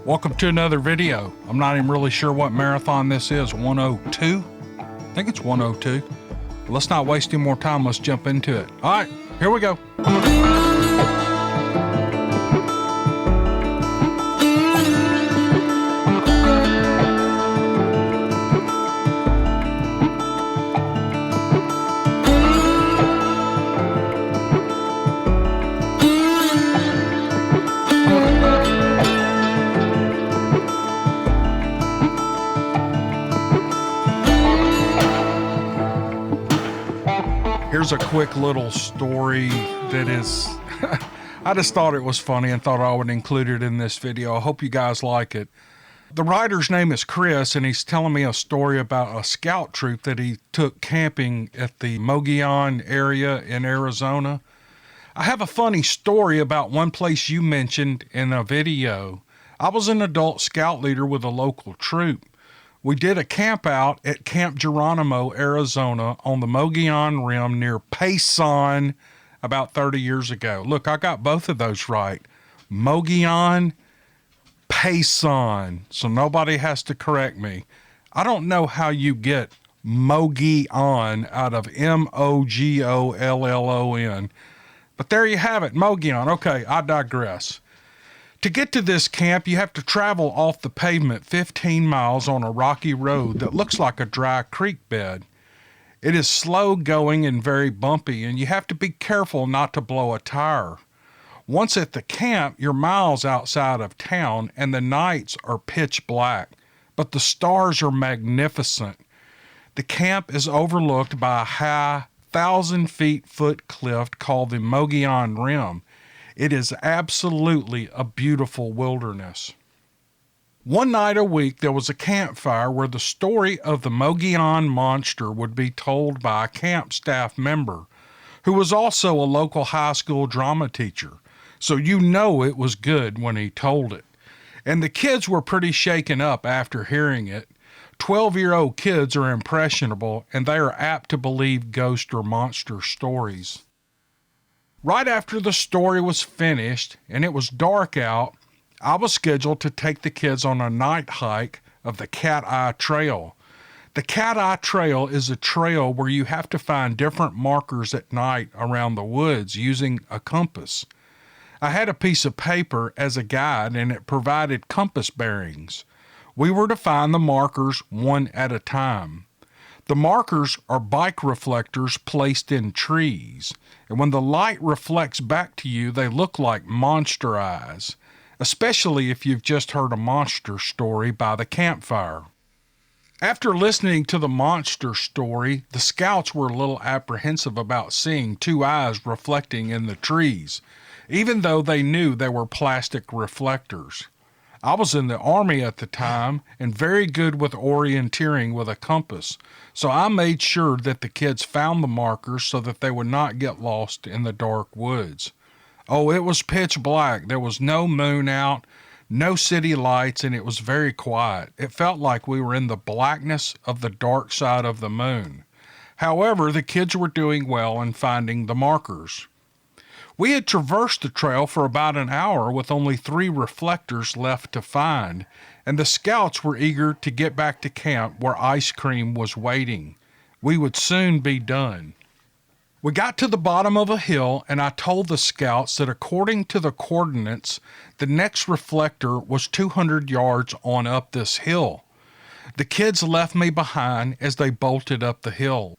Welcome to another video. I'm not even really sure what marathon this is, 102? I think it's 102. But let's not waste any more time, let's jump into it. All right, here we go. Here's a quick little story that is, I just thought it was funny and thought I would include it in this video. I hope you guys like it. The writer's name is Chris, and he's telling me a story about a scout troop that he took camping at the Mogollon area in Arizona. I have a funny story about one place you mentioned in a video. I was an adult scout leader with a local troop. We did a camp out at Camp Geronimo, Arizona on the Mogollon Rim near Payson about 30 years ago. Look, I got both of those right. Mogollon, Payson. So nobody has to correct me. I don't know how you get Mogollon out of Mogollon. But there you have it, Mogollon. Okay, I digress. To get to this camp, you have to travel off the pavement 15 miles on a rocky road that looks like a dry creek bed. It is slow going and very bumpy, and you have to be careful not to blow a tire. Once at the camp, you're miles outside of town, and the nights are pitch black, but the stars are magnificent. The camp is overlooked by a high 1,000-foot cliff called the Mogollon Rim. It is absolutely a beautiful wilderness. One night a week, there was a campfire where the story of the Mogollon monster would be told by a camp staff member, who was also a local high school drama teacher. So you know it was good when he told it. And the kids were pretty shaken up after hearing it. 12-year-old kids are impressionable, and they are apt to believe ghost or monster stories. Right after the story was finished and it was dark out, I was scheduled to take the kids on a night hike of the Cat Eye Trail. The Cat Eye Trail is a trail where you have to find different markers at night around the woods using a compass. I had a piece of paper as a guide, and it provided compass bearings. We were to find the markers one at a time. The markers are bike reflectors placed in trees, and when the light reflects back to you, they look like monster eyes, especially if you've just heard a monster story by the campfire. After listening to the monster story, the scouts were a little apprehensive about seeing two eyes reflecting in the trees, even though they knew they were plastic reflectors. I was in the Army at the time and very good with orienteering with a compass, so I made sure that the kids found the markers so that they would not get lost in the dark woods. Oh, it was pitch black. There was no moon out, no city lights, and it was very quiet. It felt like we were in the blackness of the dark side of the moon. However, the kids were doing well in finding the markers. We had traversed the trail for about an hour with only 3 reflectors left to find, and the scouts were eager to get back to camp where ice cream was waiting. We would soon be done. We got to the bottom of a hill, and I told the scouts that according to the coordinates, the next reflector was 200 yards on up this hill. The kids left me behind as they bolted up the hill.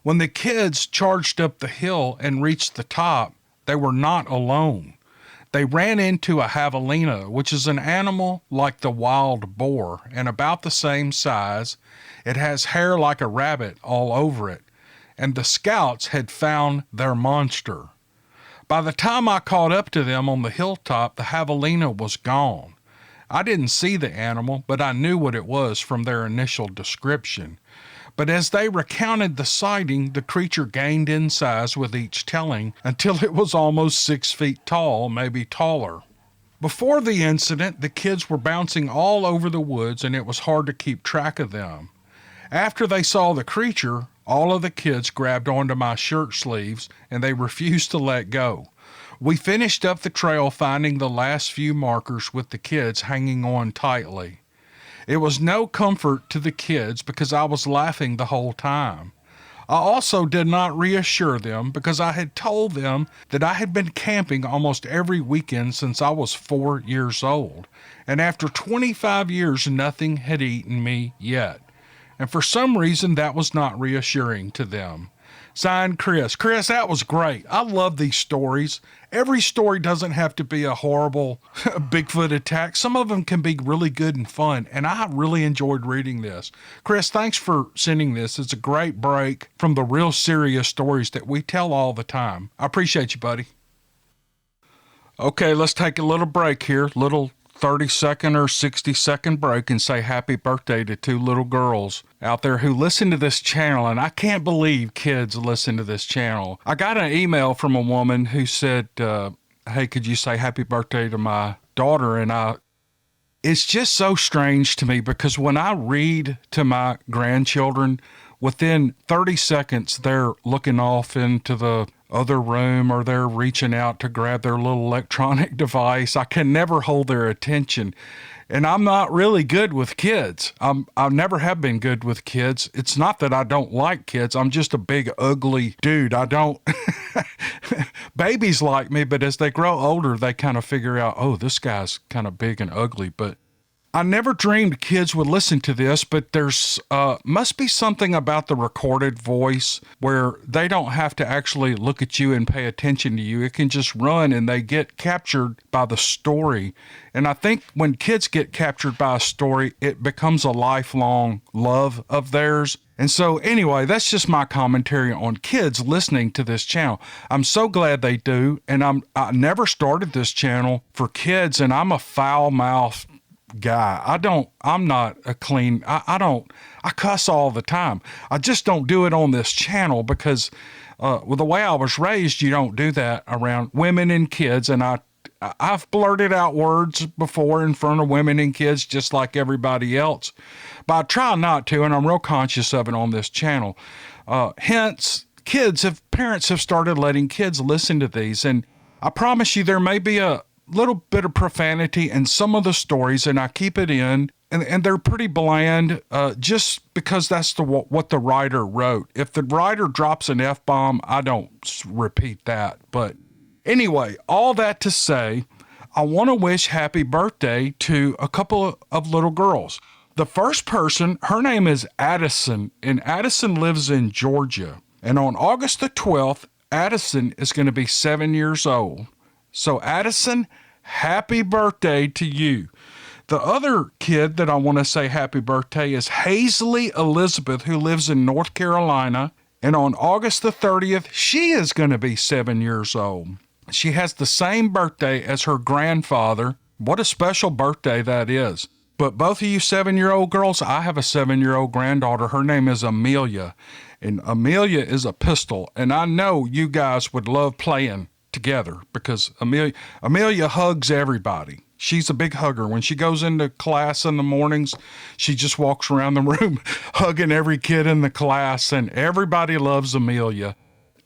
When the kids charged up the hill and reached the top, they were not alone. They ran into a javelina, which is an animal like the wild boar and about the same size. It has hair like a rabbit all over it, and the scouts had found their monster. By the time I caught up to them on the hilltop, the javelina was gone. I didn't see the animal, but I knew what it was from their initial description. But as they recounted the sighting, the creature gained in size with each telling until it was almost 6 feet tall, maybe taller. Before the incident, the kids were bouncing all over the woods and it was hard to keep track of them. After they saw the creature, all of the kids grabbed onto my shirt sleeves and they refused to let go. We finished up the trail finding the last few markers with the kids hanging on tightly. It was no comfort to the kids because I was laughing the whole time. I also did not reassure them because I had told them that I had been camping almost every weekend since I was 4 years old, and after 25 years nothing had eaten me yet. And for some reason that was not reassuring to them. Signed, Chris. Chris, that was great. I love these stories. Every story doesn't have to be a horrible Bigfoot attack. Some of them can be really good and fun, and I really enjoyed reading this. Chris, thanks for sending this. It's a great break from the real serious stories that we tell all the time. I appreciate you, buddy. Okay, let's take a little break here, little 30-second or 60-second break, and say happy birthday to two little girls out there who listen to this channel. And I can't believe kids listen to this channel. I got an email from a woman who said, hey, could you say happy birthday to my daughter? And it's just so strange to me because when I read to my grandchildren, within 30 seconds, they're looking off into the other room or they're reaching out to grab their little electronic device. I can never hold their attention. And I'm not really good with kids. I never have been good with kids. It's not that I don't like kids. I'm just a big, ugly dude. I don't... Babies like me, but as they grow older, they kind of figure out, oh, this guy's kind of big and ugly. But I never dreamed kids would listen to this, but there's must be something about the recorded voice where they don't have to actually look at you and pay attention to you. It can just run and they get captured by the story. And I think when kids get captured by a story, it becomes a lifelong love of theirs. And so anyway, that's just my commentary on kids listening to this channel. I'm so glad they do. And I never started this channel for kids, and I'm a foul-mouthed guy. I'm not a clean, I cuss all the time. I just don't do it on this channel because with the way I was raised, you don't do that around women and kids. And I've blurted out words before in front of women and kids just like everybody else, but I try not to, and I'm real conscious of it on this channel. Hence, parents have started letting kids listen to these, and I promise you there may be a little bit of profanity in some of the stories, and I keep it in, and they're pretty bland, just because that's what the writer wrote. If the writer drops an F-bomb, I don't repeat that. But anyway, all that to say, I want to wish happy birthday to a couple of little girls. The first person, her name is Addison, and Addison lives in Georgia. And on August the 12th, Addison is going to be 7 years old. So Addison, happy birthday to you. The other kid that I want to say happy birthday is Hazley Elizabeth, who lives in North Carolina. And on August the 30th, she is going to be 7 years old. She has the same birthday as her grandfather. What a special birthday that is. But both of you 7-year-old girls, I have a 7-year-old granddaughter. Her name is Amelia. And Amelia is a pistol. And I know you guys would love playing together because Amelia hugs everybody. She's a big hugger. When she goes into class in the mornings, she just walks around the room hugging every kid in the class, and everybody loves Amelia.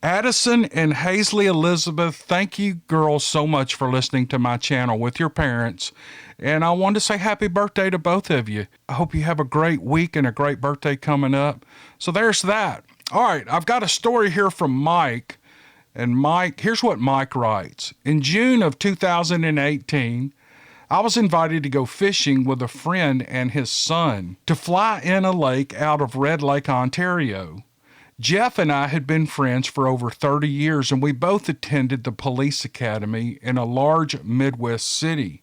Addison and Hazley Elizabeth, thank you girls so much for listening to my channel with your parents. And I wanted to say happy birthday to both of you. I hope you have a great week and a great birthday coming up. So there's that. All right, I've got a story here from Mike. And Mike, here's what Mike writes. In June of 2018, I was invited to go fishing with a friend and his son to fly in a lake out of Red Lake, Ontario. Jeff and I had been friends for over 30 years, and we both attended the police academy in a large Midwest city.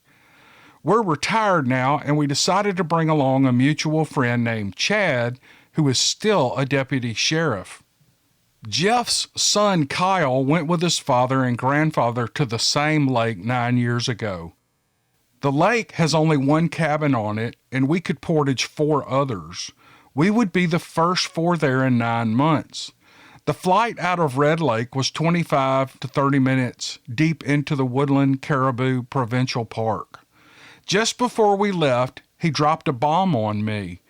We're retired now, and we decided to bring along a mutual friend named Chad, who is still a deputy sheriff. Jeff's son, Kyle, went with his father and grandfather to the same lake 9 years ago. The lake has only one cabin on it, and we could portage 4 others. We would be the first 4 there in 9 months. The flight out of Red Lake was 25 to 30 minutes deep into the Woodland Caribou Provincial Park. Just before we left, he dropped a bomb on me.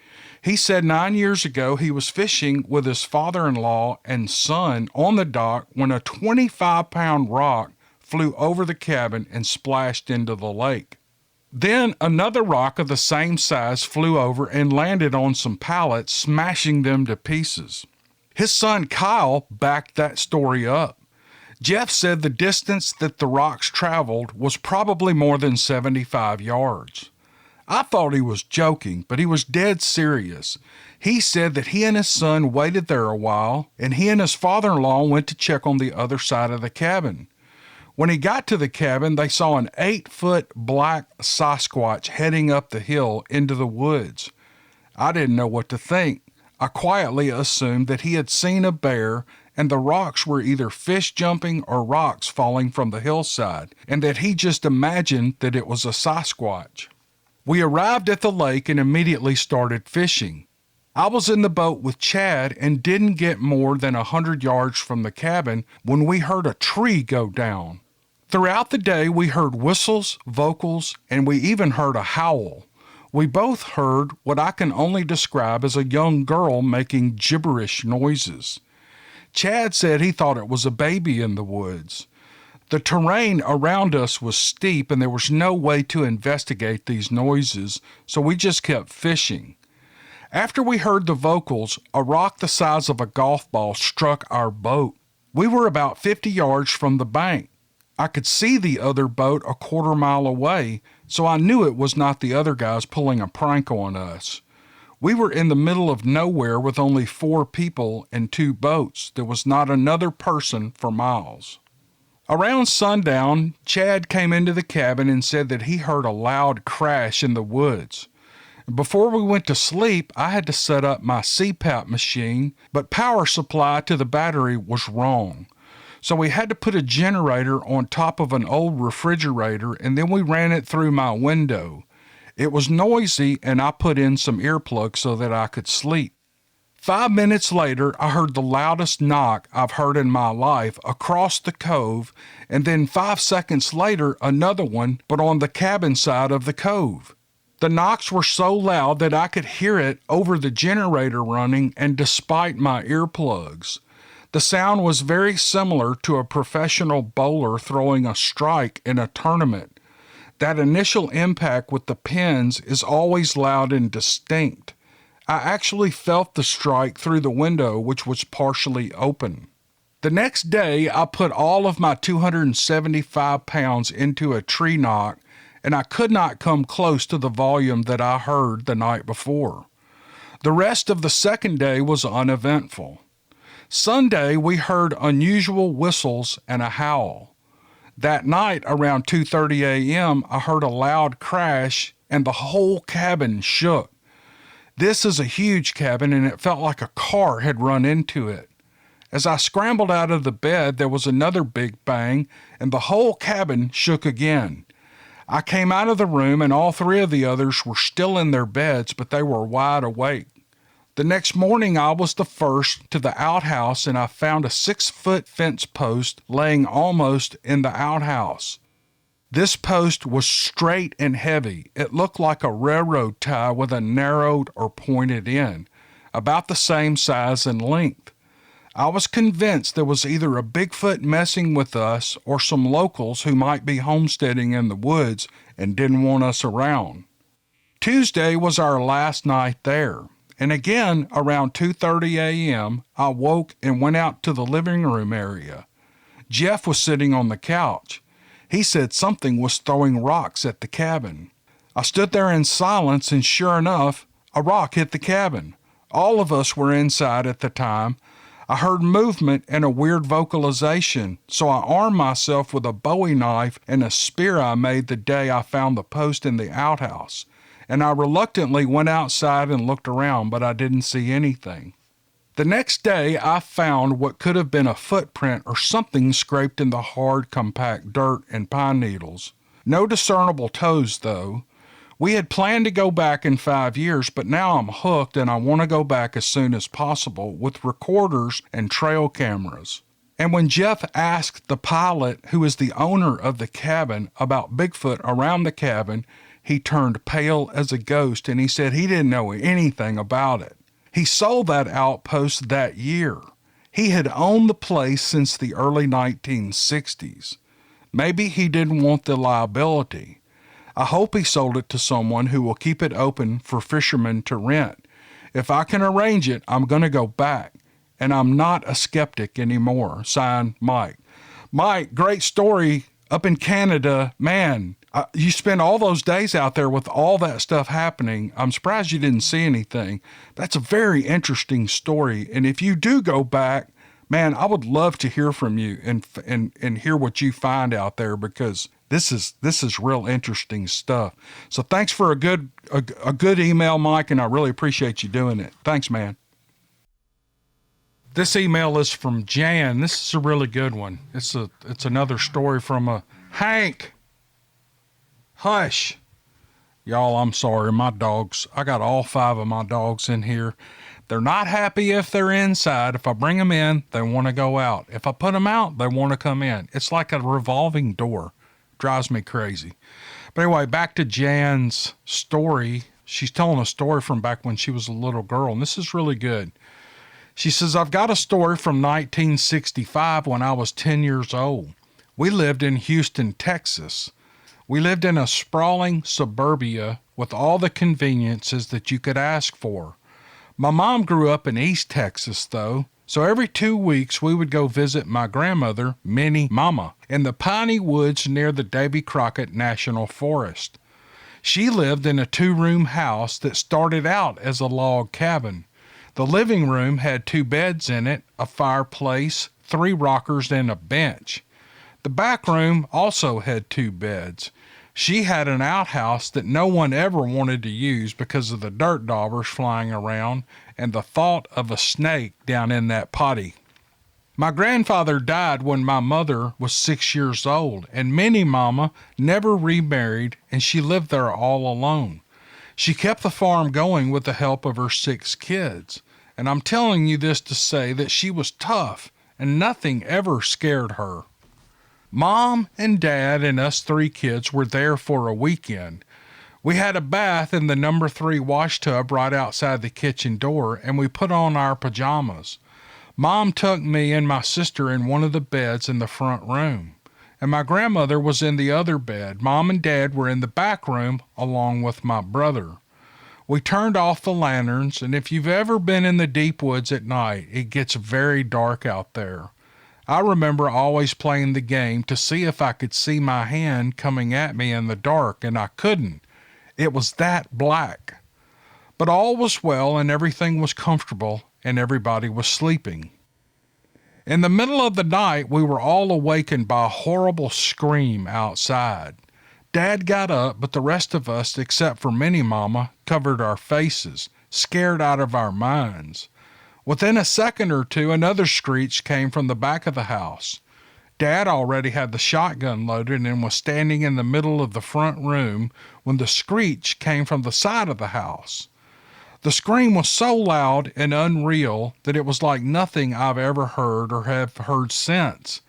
He said 9 years ago he was fishing with his father-in-law and son on the dock when a 25-pound rock flew over the cabin and splashed into the lake. Then another rock of the same size flew over and landed on some pallets, smashing them to pieces. His son Kyle backed that story up. Jeff said the distance that the rocks traveled was probably more than 75 yards. I thought he was joking, but he was dead serious. He said that he and his son waited there a while, and he and his father-in-law went to check on the other side of the cabin. When he got to the cabin, they saw an 8-foot black Sasquatch heading up the hill into the woods. I didn't know what to think. I quietly assumed that he had seen a bear and the rocks were either fish jumping or rocks falling from the hillside, and that he just imagined that it was a Sasquatch. We arrived at the lake and immediately started fishing. I was in the boat with Chad and didn't get more than 100 yards from the cabin when we heard a tree go down. Throughout the day, we heard whistles, vocals, and we even heard a howl. We both heard what I can only describe as a young girl making gibberish noises. Chad said he thought it was a baby in the woods. The terrain around us was steep and there was no way to investigate these noises, so we just kept fishing. After we heard the vocals, a rock the size of a golf ball struck our boat. We were about 50 yards from the bank. I could see the other boat a quarter mile away, so I knew it was not the other guys pulling a prank on us. We were in the middle of nowhere with only 4 people and 2 boats. There was not another person for miles. Around sundown, Chad came into the cabin and said that he heard a loud crash in the woods. Before we went to sleep, I had to set up my CPAP machine, but power supply to the battery was wrong. So we had to put a generator on top of an old refrigerator, and then we ran it through my window. It was noisy, and I put in some earplugs so that I could sleep. 5 minutes later, I heard the loudest knock I've heard in my life across the cove, and then 5 seconds later, another one, but on the cabin side of the cove. The knocks were so loud that I could hear it over the generator running, and despite my earplugs. The sound was very similar to a professional bowler throwing a strike in a tournament. That initial impact with the pins is always loud and distinct. I actually felt the strike through the window, which was partially open. The next day, I put all of my 275 pounds into a tree knock, and I could not come close to the volume that I heard the night before. The rest of the second day was uneventful. Sunday, we heard unusual whistles and a howl. That night, around 2:30 a.m., I heard a loud crash, and the whole cabin shook. This is a huge cabin, and it felt like a car had run into it. As I scrambled out of the bed, there was another big bang, and the whole cabin shook again. I came out of the room, and all 3 of the others were still in their beds, but they were wide awake. The next morning, I was the first to the outhouse, and I found a 6-foot fence post laying almost in the outhouse. This post was straight and heavy. It looked like a railroad tie with a narrowed or pointed end, about the same size and length. I was convinced there was either a Bigfoot messing with us or some locals who might be homesteading in the woods and didn't want us around. Tuesday was our last night there. And again, around 2:30 a.m., I woke and went out to the living room area. Jeff was sitting on the couch. He said something was throwing rocks at the cabin. I stood there in silence, and sure enough, a rock hit the cabin. All of us were inside at the time. I heard movement and a weird vocalization, so I armed myself with a Bowie knife and a spear I made the day I found the post in the outhouse. And I reluctantly went outside and looked around, but I didn't see anything. The next day, I found what could have been a footprint or something scraped in the hard, compact dirt and pine needles. No discernible toes, though. We had planned to go back in 5 years, but now I'm hooked and I want to go back as soon as possible with recorders and trail cameras. And when Jeff asked the pilot, who is the owner of the cabin, about Bigfoot around the cabin, he turned pale as a ghost, and he said he didn't know anything about it. He sold that outpost that year. He had owned the place since the early 1960s. Maybe he didn't want the liability. I hope he sold it to someone who will keep it open for fishermen to rent. If I can arrange it, I'm going to go back. And I'm not a skeptic anymore. Signed, Mike. Mike, great story up in Canada. Man, you spend all those days out there with all that stuff happening. I'm surprised you didn't see anything. That's a very interesting story. And if you do go back, man, I would love to hear from you and hear what you find out there, because this is real interesting stuff. So thanks for a good email, Mike, and I really appreciate you doing it. Thanks, man. This email is from Jan. This is a really good one. It's another story from Hank. Hush. Y'all, I'm sorry. I got all 5 of my dogs in here. They're not happy if they're inside. If I bring them in, they want to go out. If I put them out, they want to come in. It's like a revolving door. Drives me crazy. But anyway, back to Jan's story. She's telling a story from back when she was a little girl, and this is really good. She says, I've got a story from 1965 when I was 10 years old. We lived in Houston, Texas. We lived in a sprawling suburbia with all the conveniences that you could ask for. My mom grew up in East Texas, though, so every 2 weeks we would go visit my grandmother, Minnie Mama, in the piney woods near the Davy Crockett National Forest. She lived in a 2-room house that started out as a log cabin. The living room had 2 beds in it, a fireplace, 3 rockers, and a bench. The back room also had 2 beds. She had an outhouse that no one ever wanted to use because of the dirt daubers flying around and the thought of a snake down in that potty. My grandfather died when my mother was 6 years old, and Minnie Mama never remarried, and she lived there all alone. She kept the farm going with the help of her 6 kids. And I'm telling you this to say that she was tough, and nothing ever scared her. Mom and Dad and us 3 kids were there for a weekend. We had a bath in the number 3 wash tub right outside the kitchen door, and we put on our pajamas. Mom tucked me and my sister in one of the beds in the front room, and my grandmother was in the other bed. Mom and Dad were in the back room along with my brother. We turned off the lanterns, and if you've ever been in the deep woods at night, it gets very dark out there. I remember always playing the game to see if I could see my hand coming at me in the dark, and I couldn't. It was that black. But all was well, and everything was comfortable, and everybody was sleeping. In the middle of the night, we were all awakened by a horrible scream outside. Dad got up, but the rest of us, except for Minnie Mama, covered our faces, scared out of our minds. Within a second or two, another screech came from the back of the house. Dad already had the shotgun loaded and was standing in the middle of the front room when the screech came from the side of the house. The scream was so loud and unreal that it was like nothing I've ever heard or have heard since.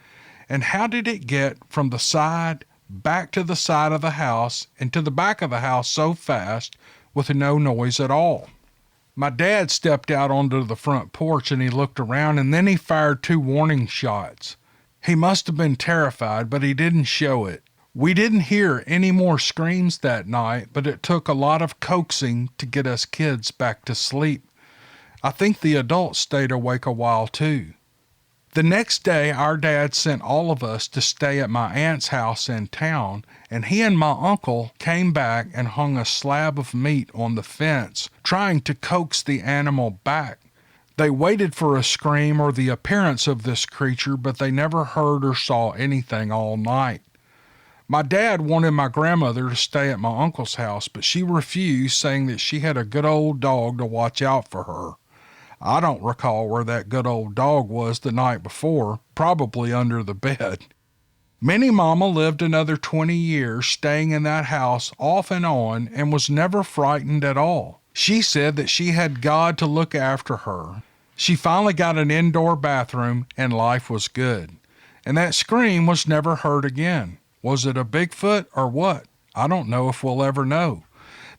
And how did it get from the side back to the side of the house and to the back of the house so fast with no noise at all? My dad stepped out onto the front porch and he looked around, and then he fired 2 warning shots. He must have been terrified, but he didn't show it. We didn't hear any more screams that night, but it took a lot of coaxing to get us kids back to sleep. I think the adults stayed awake a while too. The next day, our dad sent all of us to stay at my aunt's house in town, and he and my uncle came back and hung a slab of meat on the fence, trying to coax the animal back. They waited for a scream or the appearance of this creature, but they never heard or saw anything all night. My dad wanted my grandmother to stay at my uncle's house, but she refused, saying that she had a good old dog to watch out for her. I don't recall where that good old dog was the night before, probably under the bed. Minnie Mama lived another 20 years staying in that house off and on and was never frightened at all. She said that she had God to look after her. She finally got an indoor bathroom and life was good. And that scream was never heard again. Was it a Bigfoot or what? I don't know if we'll ever know.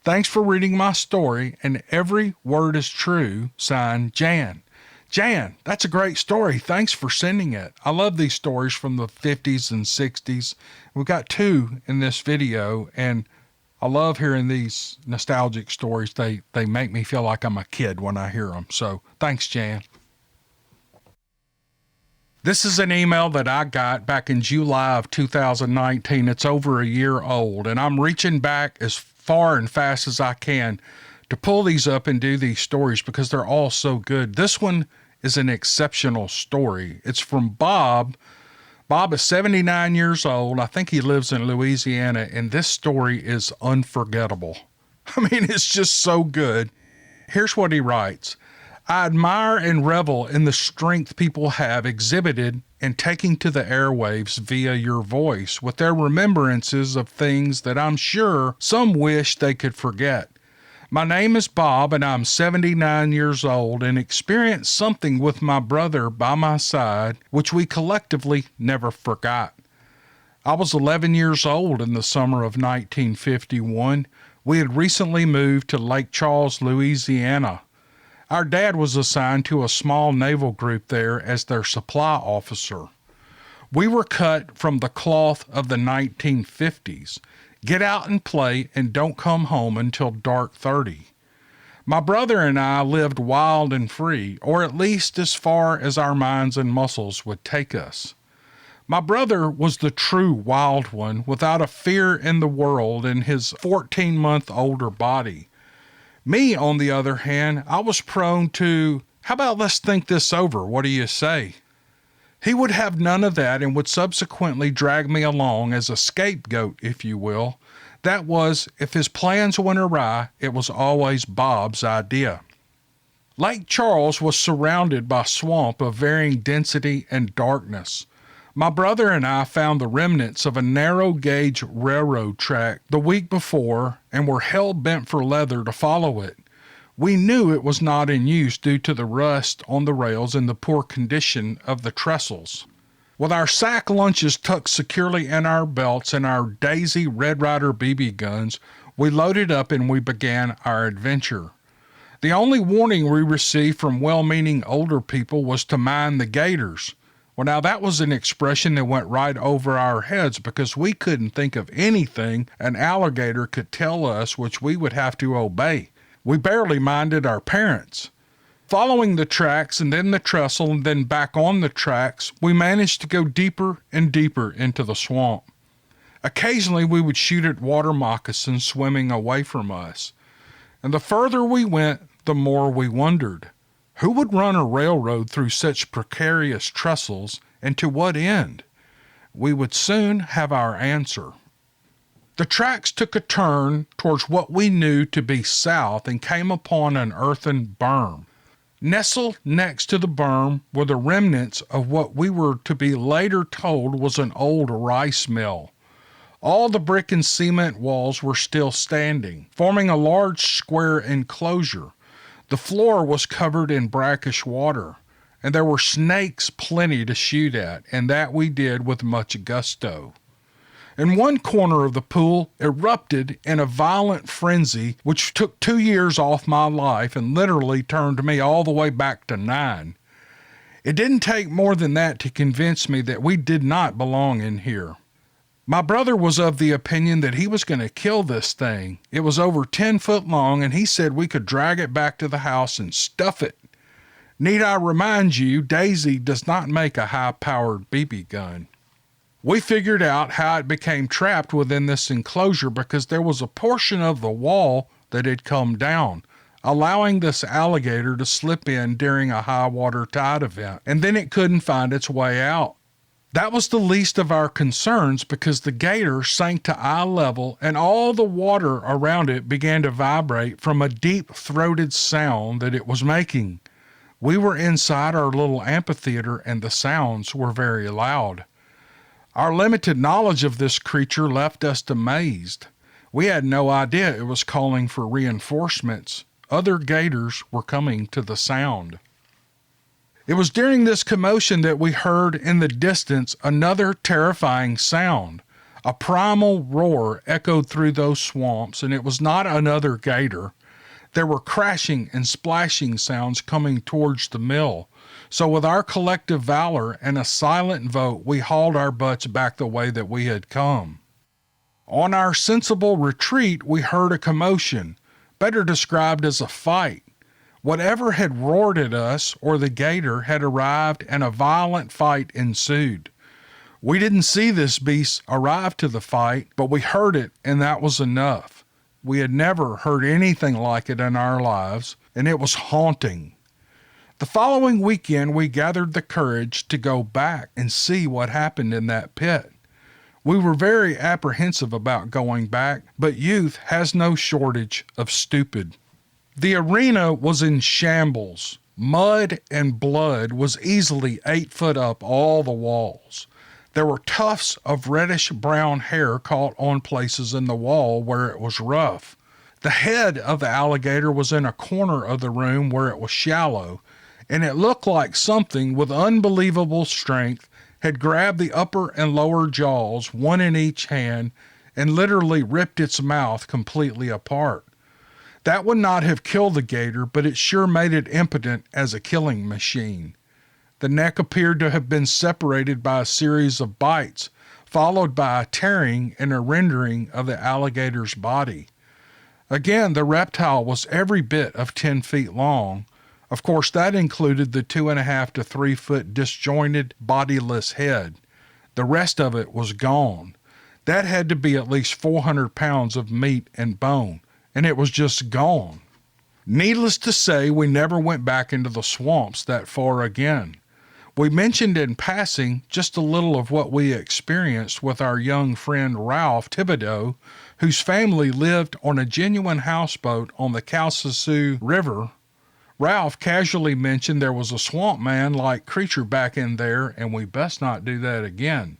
Thanks for reading my story, and every word is true. Signed, Jan. Jan, that's a great story. Thanks for sending it. I love these stories from the 50s and 60s. We've got two in this video, and I love hearing these nostalgic stories. They make me feel like I'm a kid when I hear them. So thanks, Jan. This is an email that I got back in July of 2019. It's over a year old, and I'm reaching back as far and fast as I can to pull these up and do these stories because they're all so good. This one is an exceptional story. It's from Bob. Bob is 79 years old. I think he lives in Louisiana, and this story is unforgettable. I mean, it's just so good. Here's what he writes. I admire and revel in the strength people have exhibited in taking to the airwaves via your voice with their remembrances of things that I'm sure some wish they could forget. My name is Bob, and I'm 79 years old and experienced something with my brother by my side, which we collectively never forgot. I was 11 years old in the summer of 1951. We had recently moved to Lake Charles, Louisiana. Our dad was assigned to a small naval group there as their supply officer. We were cut from the cloth of the 1950s. Get out and play and don't come home until dark 30. My brother and I lived wild and free, or at least as far as our minds and muscles would take us. My brother was the true wild one, without a fear in the world in his 14-month older body. Me, on the other hand, I was prone to, how about let's think this over, what do you say? He would have none of that and would subsequently drag me along as a scapegoat, if you will. That was, if his plans went awry, it was always Bob's idea. Lake Charles was surrounded by swamp of varying density and darkness. My brother and I found the remnants of a narrow-gauge railroad track the week before and were hell-bent for leather to follow it. We knew it was not in use due to the rust on the rails and the poor condition of the trestles. With our sack lunches tucked securely in our belts and our Daisy Red Ryder BB guns, we loaded up and we began our adventure. The only warning we received from well-meaning older people was to mind the gators. Well, now that was an expression that went right over our heads because we couldn't think of anything an alligator could tell us which we would have to obey. We barely minded our parents. Following the tracks and then the trestle and then back on the tracks, we managed to go deeper and deeper into the swamp. Occasionally we would shoot at water moccasins swimming away from us. And the further we went, the more we wondered. Who would run a railroad through such precarious trestles, and to what end? We would soon have our answer. The tracks took a turn towards what we knew to be south and came upon an earthen berm. Nestled next to the berm were the remnants of what we were to be later told was an old rice mill. All the brick and cement walls were still standing, forming a large square enclosure. The floor was covered in brackish water, and there were snakes plenty to shoot at, and that we did with much gusto. In one corner of the pool erupted in a violent frenzy which took 2 years off my life and literally turned me all the way back to 9. It didn't take more than that to convince me that we did not belong in here. My brother was of the opinion that he was going to kill this thing. It was over 10 foot long, and he said we could drag it back to the house and stuff it. Need I remind you, Daisy does not make a high-powered BB gun. We figured out how it became trapped within this enclosure because there was a portion of the wall that had come down, allowing this alligator to slip in during a high water tide event, and then it couldn't find its way out. That was the least of our concerns because the gator sank to eye level and all the water around it began to vibrate from a deep-throated sound that it was making. We were inside our little amphitheater and the sounds were very loud. Our limited knowledge of this creature left us amazed. We had no idea it was calling for reinforcements. Other gators were coming to the sound. It was during this commotion that we heard in the distance another terrifying sound. A primal roar echoed through those swamps, and it was not another gator. There were crashing and splashing sounds coming towards the mill. So with our collective valor and a silent vote, we hauled our butts back the way that we had come. On our sensible retreat, we heard a commotion, better described as a fight. Whatever had roared at us or the gator had arrived and a violent fight ensued. We didn't see this beast arrive to the fight, but we heard it, and that was enough. We had never heard anything like it in our lives, and it was haunting. The following weekend, we gathered the courage to go back and see what happened in that pit. We were very apprehensive about going back, but youth has no shortage of stupid. The arena was in shambles. Mud and blood was easily 8 foot up all the walls. There were tufts of reddish-brown hair caught on places in the wall where it was rough. The head of the alligator was in a corner of the room where it was shallow, and it looked like something with unbelievable strength had grabbed the upper and lower jaws, one in each hand, and literally ripped its mouth completely apart. That would not have killed the gator, but it sure made it impotent as a killing machine. The neck appeared to have been separated by a series of bites, followed by a tearing and a rending of the alligator's body. Again, the reptile was every bit of 10 feet long. Of course, that included the 2.5 to 3 foot disjointed, bodiless head. The rest of it was gone. That had to be at least 400 pounds of meat and bone, and it was just gone. Needless to say, we never went back into the swamps that far again. We mentioned in passing just a little of what we experienced with our young friend Ralph Thibodeau, whose family lived on a genuine houseboat on the Calcasieu River. Ralph casually mentioned there was a swamp man-like creature back in there, and we best not do that again.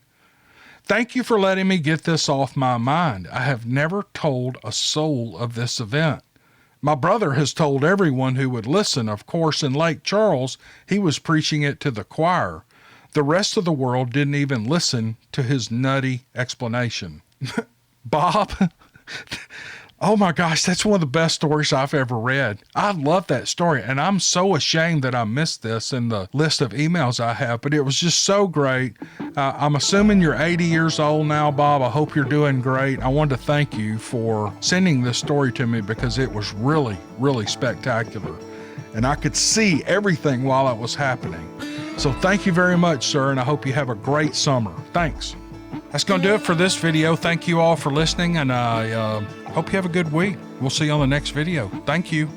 Thank you for letting me get this off my mind. I have never told a soul of this event. My brother has told everyone who would listen. Of course, in Lake Charles, he was preaching it to the choir. The rest of the world didn't even listen to his nutty explanation. Bob, oh my gosh, that's one of the best stories I've ever read. I love that story, and I'm so ashamed that I missed this in the list of emails I have, but it was just so great. I'm assuming you're 80 years old now, Bob. I hope you're doing great. I wanted to thank you for sending this story to me because it was really, really spectacular, and I could see everything while it was happening. So thank you very much, sir, and I hope you have a great summer. Thanks. That's going to do it for this video. Thank you all for listening, and I hope you have a good week. We'll see you on the next video. Thank you.